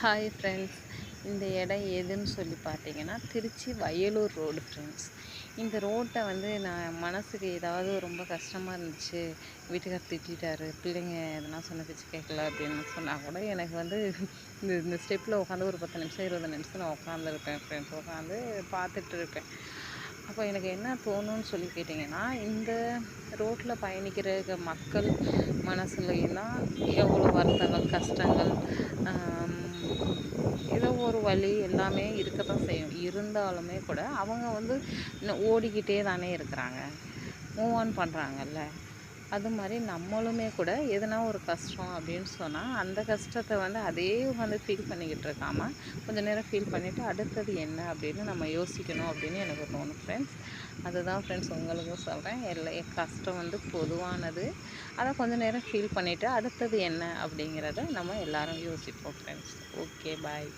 Hi friends. இந்த இடம் எதுன்னு சொல்லி பார்த்தீங்கன்னா, திருச்சி வயலூர் ரோடு ஃப்ரெண்ட்ஸ். இந்த ரோட்டை நான் மனசுக்கு ஏதாவது ரொம்ப கஷ்டமாக இருந்துச்சு, வீட்டுக்கார் திட்டிட்டாரு, பிள்ளைங்க எதனா சொன்ன பேச்சு கேட்கல அப்படின்னு சொன்னால் கூட எனக்கு இந்த இந்த ஸ்டெப்பில் உட்காந்து ஒரு 10 நிமிஷம் 20 நிமிஷம் நான் உட்காந்துருப்பேன் ஃப்ரெண்ட்ஸ். உட்காந்து பார்த்துட்டு இருப்பேன். அப்போ எனக்கு என்ன தோணுன்னு சொல்லி கேட்டிங்கன்னா, இந்த ரோட்டில் பயணிக்கிற மக்கள் மனசுலையும் தான் எவ்வளோ வருத்தங்கள், கஷ்டங்கள், ஏதோ ஒரு வழி எல்லாமே இருக்க தான் செய்யும். இருந்தாலுமே கூட அவங்க இன்னும் ஓடிக்கிட்டே தானே இருக்கிறாங்க, மூவ் ஆன் பண்ணுறாங்கல்ல. அது மாதிரி நம்மளுமே கூட எதுனா ஒரு கஷ்டம் அப்படின்னு சொன்னால் அந்த கஷ்டத்தை அதே ஃபீல் பண்ணிக்கிட்டு இருக்காமல் கொஞ்சம் நேரம் ஃபீல் பண்ணிவிட்டு அடுத்தது என்ன அப்படின்னு நம்ம யோசிக்கணும் அப்படின்னு எனக்கு தோணும் ஃப்ரெண்ட்ஸ். அதுதான் ஃப்ரெண்ட்ஸ் உங்களுக்கும் சொல்கிறேன். கஷ்டம் பொதுவானது. அதை கொஞ்சம் நேரம் ஃபீல் பண்ணிவிட்டு அடுத்தது என்ன அப்படிங்கிறத நம்ம எல்லாரும் யோசிப்போம் ஃப்ரெண்ட்ஸ். ஓகே, பாய்.